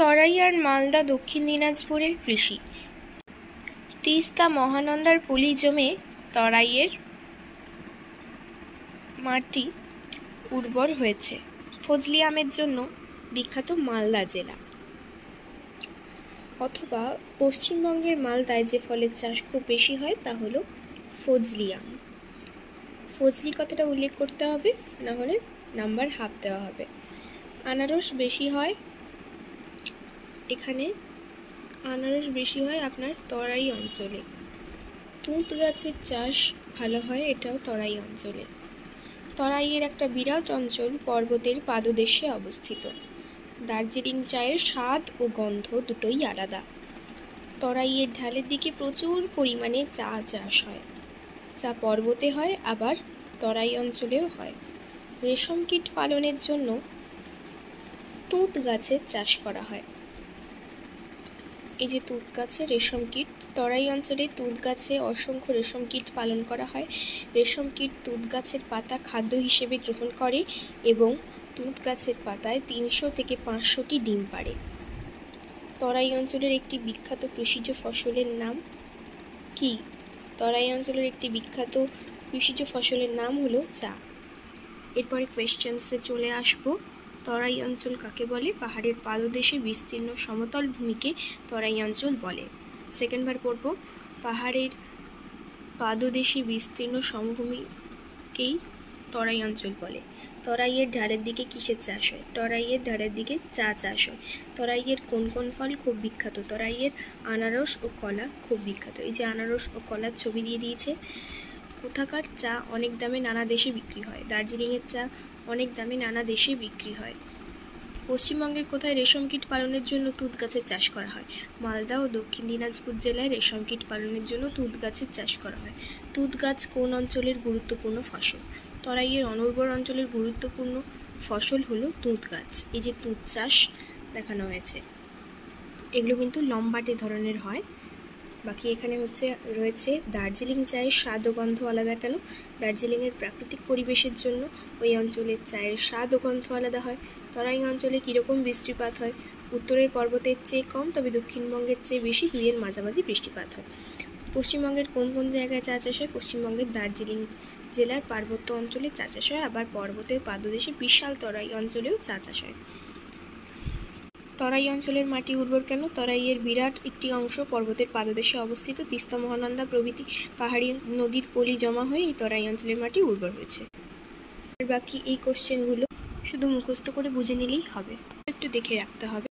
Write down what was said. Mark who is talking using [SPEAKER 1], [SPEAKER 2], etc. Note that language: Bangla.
[SPEAKER 1] তরাই আর মালদা দক্ষিণ দিনাজপুরের কৃষি। তিস্তা মহানন্দার পলি জমে তরাইয়ের মাটি উর্বর হয়েছে। ফজলি আমের জন্য বিখ্যাত মালদা জেলা। অথবা পশ্চিমবঙ্গের মালদায় যে ফলের চাষ খুব বেশি হয় তা হলো ফজলি আম। ফজলি কথাটা উল্লেখ করতে হবে, না হলে নাম্বার হাফ দেওয়া হবে। আনারস বেশি হয়, এখানে আনারস বেশি হয় আপনার তরাই অঞ্চলে। তুঁত গাছের চাষ ভালো হয়, এটাও তরাই অঞ্চলে। তরাইয়ের একটা বিরাট অঞ্চল পর্বতের পাদদেশে অবস্থিত। দার্জিলিং চায়ের স্বাদ ও গন্ধ দুটোই আলাদা। তরাইয়ের ঢালের দিকে প্রচুর পরিমাণে চা চাষ হয়। চা পর্বতে হয়, আবার তরাই অঞ্চলেও হয়। রেশম কীট পালনের জন্য তুঁত গাছের চাষ করা হয়। এই যে তুঁত গাছে রেশম কীট, তরাই অঞ্চলে তুঁত গাছে অসংখ্য রেশম কীট পালন করা হয়। রেশম কীট তুঁত গাছের পাতা খাদ্য হিসেবে গ্রহণ করে এবং তুঁত গাছের পাতায় 300 থেকে 500টি ডিম পাড়ে। তরাই অঞ্চলের একটি বিখ্যাত কৃষিজ ফসলের নাম কি? তরাই অঞ্চলের একটি বিখ্যাত কৃষিজ ফসলের নাম হলো চা। এরপরে কোয়েশ্চেন্সে চলে আসবো। তরাই অঞ্চল কাকে বলে? পাহাড়ের পাদদেশে বিস্তীর্ণ সমতল ভূমিকে তরাই অঞ্চল বলে। সেকেন্ডবার পড়ব, পাহাড়ের পাদদেশে বিস্তীর্ণ সমভূমিকেই তরাই অঞ্চল বলে। তরাইয়ের ঢালের দিকে কিসের চাষ হয়? তরাইয়ের ঢালের দিকে চা চাষ হয়। তরাইয়ের কোন কোন ফল খুব বিখ্যাত? তরাইয়ের আনারস ও কলা খুব বিখ্যাত। এই যে আনারস ও কলার ছবি দিয়ে দিয়েছে। কোথাকার চা অনেক দামে নানা দেশে বিক্রি হয়? দার্জিলিংয়ের চা অনেক দামে নানা দেশে বিক্রি হয়। পশ্চিমবঙ্গের কোথায় রেশম কীট পালনের জন্য তুঁত গাছের চাষ করা হয়? মালদা ও দক্ষিণ দিনাজপুর জেলায় রেশম কীট পালনের জন্য তুঁত গাছের চাষ করা হয়। তুঁত গাছ কোন অঞ্চলের গুরুত্বপূর্ণ ফসল? তরাইয়ের অনুর্বর অঞ্চলের গুরুত্বপূর্ণ ফসল হলো তুঁত গাছ। এই যে তুঁত চাষ দেখানো হয়েছে, এগুলো কিন্তু লম্বাটে ধরনের হয়। বাকি এখানে রয়েছে দার্জিলিং চায়ের স্বাদ ও গন্ধ আলাদা কেন? দার্জিলিংয়ের প্রাকৃতিক পরিবেশের জন্য ওই অঞ্চলের চায়ের স্বাদ ও গন্ধ আলাদা হয়। তরাই অঞ্চলে কীরকম বৃষ্টিপাত হয়? উত্তরের পর্বতের চেয়ে কম, তবে দক্ষিণবঙ্গের চেয়ে বেশি, দুইয়ের মাঝামাঝি বৃষ্টিপাত হয়। পশ্চিমবঙ্গের কোন কোন জায়গায় চা চাষ হয়? পশ্চিমবঙ্গের দার্জিলিং জেলার পার্বত্য অঞ্চলে চা চাষ হয়, আবার পর্বতের পাদদেশে বিশাল তরাই অঞ্চলেও চা চাষ হয়। তরাই অঞ্চলের মাটি উর্বর কেন? তরাইয়ের বিরাট একটি অংশ পর্বতের পাদদেশে অবস্থিত। তিস্তা মহানন্দা প্রভৃতি পাহাড়ি নদীর পলি জমা হয়ে এই তরাই অঞ্চলের মাটি উর্বর হয়েছে। আর বাকি এই কোশ্চেনগুলো শুধু মুখস্থ করে বুঝে নিলেই হবে, একটু দেখে রাখতে হবে।